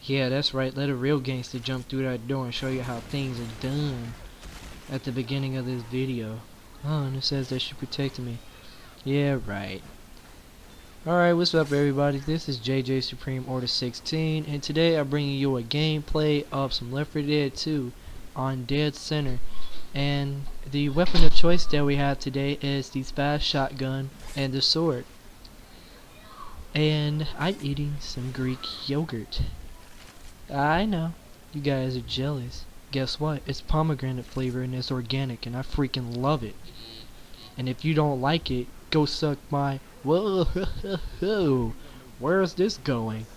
Yeah, that's right. Let a real gangster jump through that door and show you how things are done at the beginning of this video. Oh, and it says that she protected me. Yeah, right. Alright, what's up everybody? This is JJ Supreme Order 16, and today I'm bringing you a gameplay of some Left 4 Dead 2 on Dead Center. And the weapon of choice that we have today is the fast shotgun and the sword. And I'm eating some Greek yogurt. I know, you guys are jealous. Guess what? It's pomegranate flavor and it's organic and I freaking love it. And if you don't like it, go suck my... Whoa, where's this going?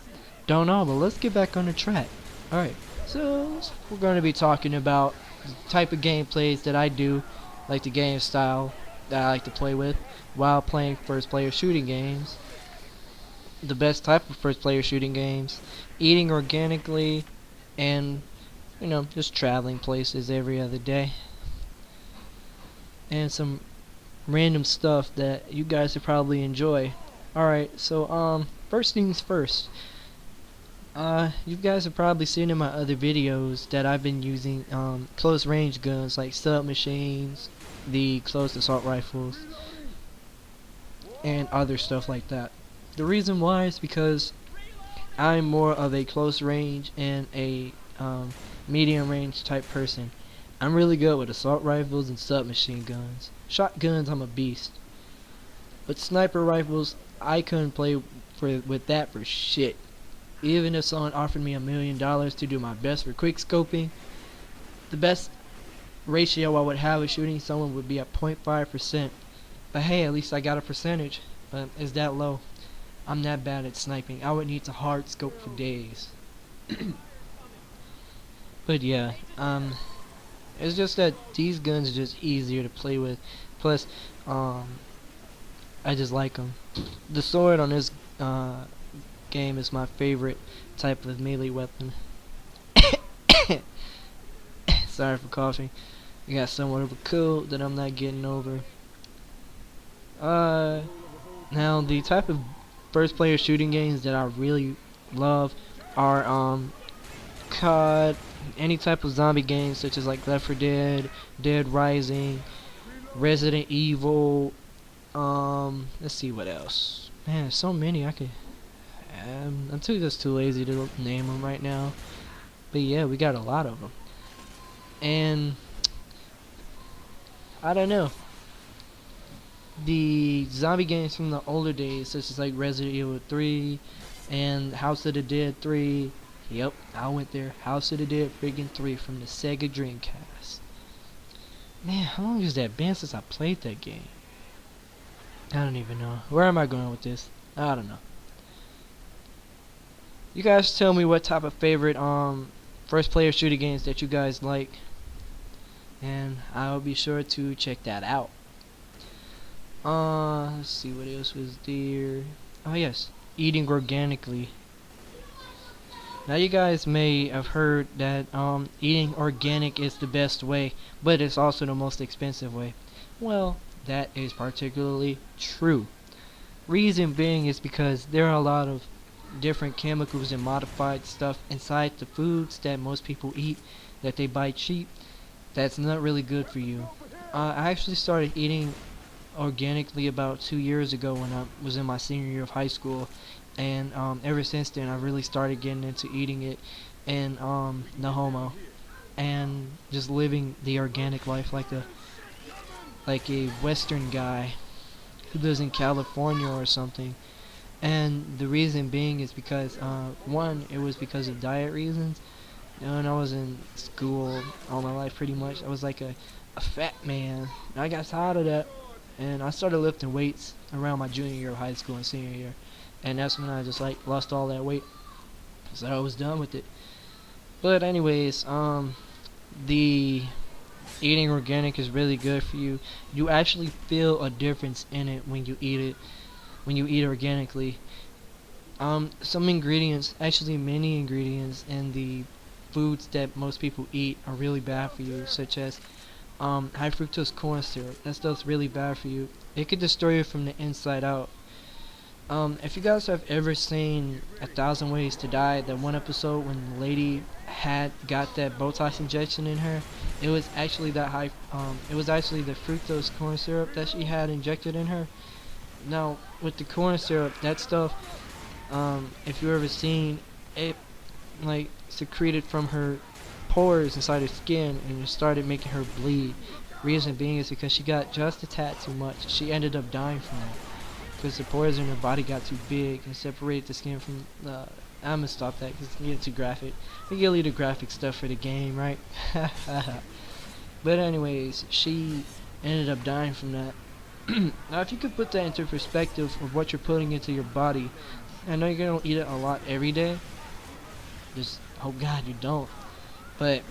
Don't know, but let's get back on the track. Alright, so we're going to be talking about the type of gameplays that I do, like the game style that I like to play with while playing first player shooting games. The best type of first player shooting games, eating organically, and you know, just traveling places every other day, and some random stuff that you guys would probably enjoy. Alright, so first things first, you guys have probably seen in my other videos that I've been using close range guns like submachines, the close assault rifles, and other stuff like that. The reason why is because I'm more of a close range and a medium range type person. I'm really good with assault rifles and submachine guns. Shotguns, I'm a beast. But sniper rifles, I couldn't play with that for shit. Even if someone offered me $1 million to do my best for quick scoping, the best ratio I would have with shooting someone would be at 0.5%. But hey, at least I got a percentage. But it's that low. I'm that bad at sniping. I would need to hard scope for days. But yeah, it's just that these guns are just easier to play with. Plus, I just like them. The sword on this game is my favorite type of melee weapon. Sorry for coughing. I got somewhat of a cold that I'm not getting over. Now the type of first player shooting games that I really love are COD, any type of zombie games such as like Left 4 Dead, Dead Rising, Resident Evil, let's see what else. Man, there's so many I could I'm just too lazy to name them right now. But yeah, we got a lot of them. And I don't know. The zombie games from the older days, such as like Resident Evil 3 and House of the Dead 3. Yep, I went there. House of the Dead friggin' 3 from the Sega Dreamcast. Man, how long has that been since I played that game? I don't even know. Where am I going with this? I don't know. You guys tell me what type of favorite first player shooting games that you guys like, and I'll be sure to check that out. Let's see what else was there. Oh yes, eating organically. Now you guys may have heard that eating organic is the best way, but it's also the most expensive way. Well, that is particularly true. Reason being is because there are a lot of different chemicals and modified stuff inside the foods that most people eat that they buy cheap that's not really good for you. I actually started eating organically about 2 years ago when I was in my senior year of high school, and ever since then I really started getting into eating it and no homo and just living the organic life like a western guy who lives in California or something. And the reason being is because one, it was because of diet reasons. You know, when I was in school all my life pretty much, I was like a fat man, and I got tired of that. And I started lifting weights around my junior year of high school and senior year, and that's when I just like lost all that weight, so I was done with it. But anyways, the eating organic is really good for you. You actually feel a difference in it when you eat it, when you eat organically. Some ingredients, actually many ingredients in the foods that most people eat are really bad for you, such as high fructose corn syrup. That stuff's really bad for you. It could destroy you from the inside out. If you guys have ever seen A Thousand Ways to Die, that one episode when the lady had got that Botox injection in her, it was actually it was actually the fructose corn syrup that she had injected in her. Now, with the corn syrup, that stuff, if you ever seen it, like secreted from her pores inside her skin, and it started making her bleed. Reason being is because she got just a tad too much. She ended up dying from that because the pores in her body got too big and separated the skin from the. I'm gonna stop that because it's getting too graphic. We get a little graphic stuff for the game, right? But anyways, she ended up dying from that. Now, if you could put that into perspective of what you're putting into your body, I know you're gonna eat it a lot every day. Just hope God you don't. But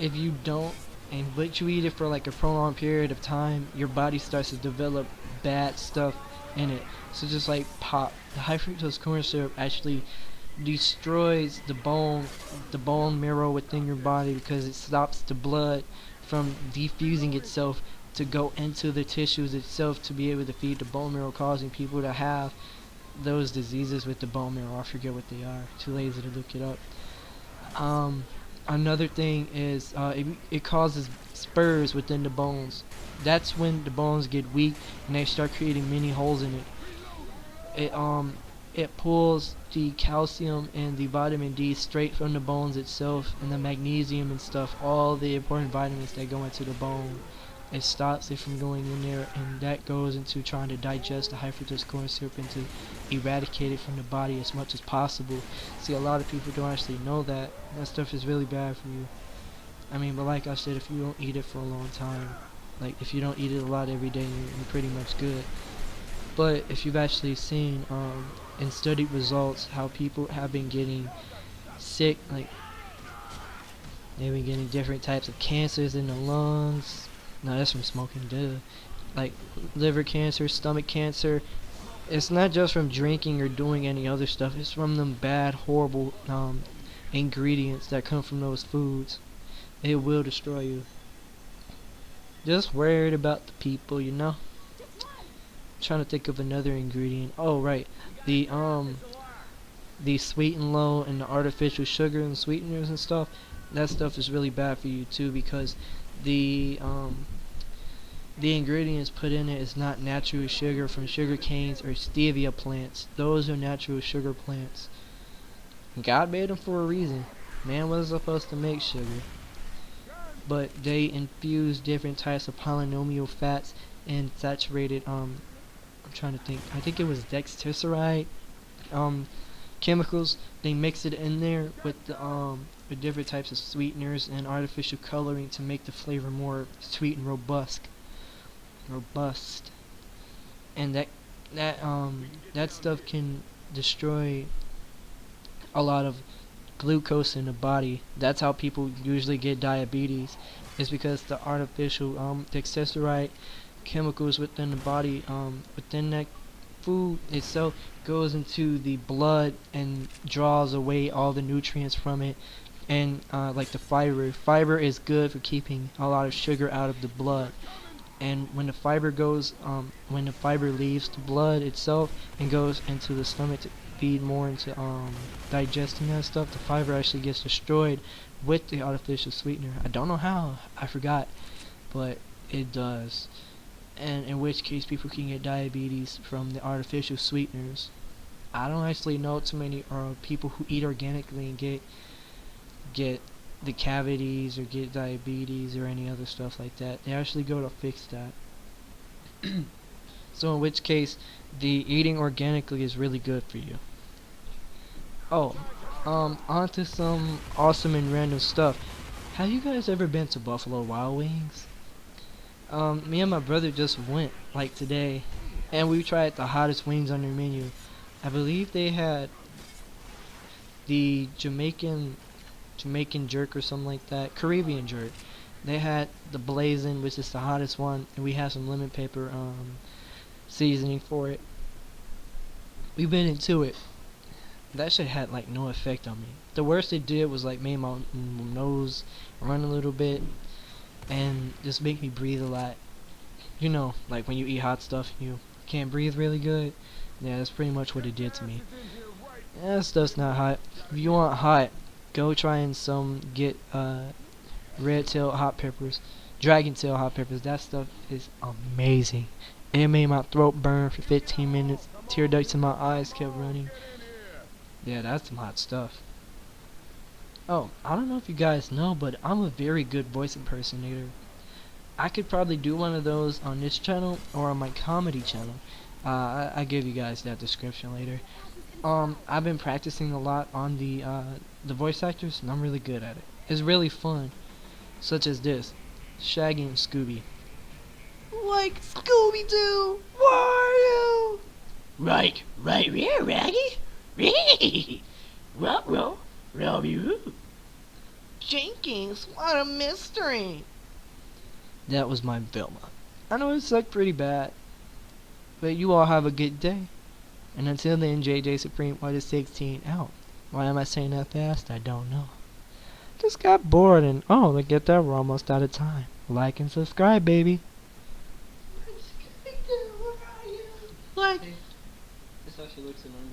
if you don't, and but you eat it for like a prolonged period of time, your body starts to develop bad stuff in it. So just like pop, the high fructose corn syrup actually destroys the bone marrow within your body because it stops the blood from diffusing itself to go into the tissues itself to be able to feed the bone marrow, causing people to have those diseases with the bone marrow. I forget what they are. Too lazy to look it up. Um, Another thing is it causes spurs within the bones. That's when the bones get weak and they start creating many holes in it. It pulls the calcium and the vitamin D straight from the bones itself, and the magnesium and stuff, all the important vitamins that go into the bone. It stops it from going in there, and that goes into trying to digest the high fructose corn syrup and to eradicate it from the body as much as possible. See, a lot of people don't actually know that stuff is really bad for you. I mean, but like I said, if you don't eat it for a long time, like if you don't eat it a lot every day, you're pretty much good. But if you've actually seen and studied results how people have been getting sick, like they've been getting different types of cancers in the lungs. No, that's from smoking, duh. Like liver cancer, stomach cancer. It's not just from drinking or doing any other stuff. It's from them bad, horrible ingredients that come from those foods. It will destroy you. Just worried about the people, you know. Trying to think of another ingredient. Oh right, the sweet and low and the artificial sugar and sweeteners and stuff. That stuff is really bad for you too because the ingredients put in it is not natural sugar from sugar canes or stevia plants. Those are natural sugar plants. God made them for a reason. Man wasn't supposed to make sugar. But they infuse different types of polynomial fats and saturated I'm trying to think. I think it was dextroside chemicals. They mix it in there with the with different types of sweeteners and artificial coloring to make the flavor more sweet and robust. And that stuff can destroy a lot of glucose in the body. That's how people usually get diabetes. Is because the artificial dextroside chemicals within the body, within that food itself, goes into the blood and draws away all the nutrients from it. And like the fiber is good for keeping a lot of sugar out of the blood. And when when the fiber leaves the blood itself and goes into the stomach to feed more into digesting that stuff, the fiber actually gets destroyed with the artificial sweetener. I don't know how, I forgot, but it does. And in which case people can get diabetes from the artificial sweeteners. I don't actually know too many people who eat organically and get the cavities or get diabetes or any other stuff like that. They actually go to fix that. So in which case the eating organically is really good for you. Oh, on to some awesome and random stuff. Have you guys ever been to Buffalo Wild Wings? Me and my brother just went, like today, and we tried the hottest wings on their menu. I believe they had the Jamaican jerk or something like that, Caribbean jerk. They had the blazing, which is the hottest one, and we had some lemon pepper seasoning for it. We bit into it. That shit had like no effect on me. The worst it did was like made my nose run a little bit and just make me breathe a lot. You know, like when you eat hot stuff, you can't breathe really good. Yeah, that's pretty much what it did to me. Yeah, that stuff's not hot. If you want hot, go try and get red tail hot peppers, dragon tail hot peppers. That stuff is amazing. It made my throat burn for 15 minutes. Tear ducts in my eyes kept running. Yeah, that's some hot stuff. Oh, I don't know if you guys know, but I'm a very good voice impersonator. I could probably do one of those on this channel or on my comedy channel. I give you guys that description later. I've been practicing a lot on the voice actors, and I'm really good at it. It's really fun, such as this, Shaggy and Scooby. Like Scooby-Doo, where are you? Right here, Raggy. Ruh-roh, Robbie-Roo. Jenkins, what a mystery. That was my Velma. I know it sucked pretty bad, but you all have a good day. And until then, JJ Supreme White 16 out. Why am I saying that fast? I don't know. Just got bored and oh, look at that, we're almost out of time. Like and subscribe, baby. Like. That's how she looks in normal.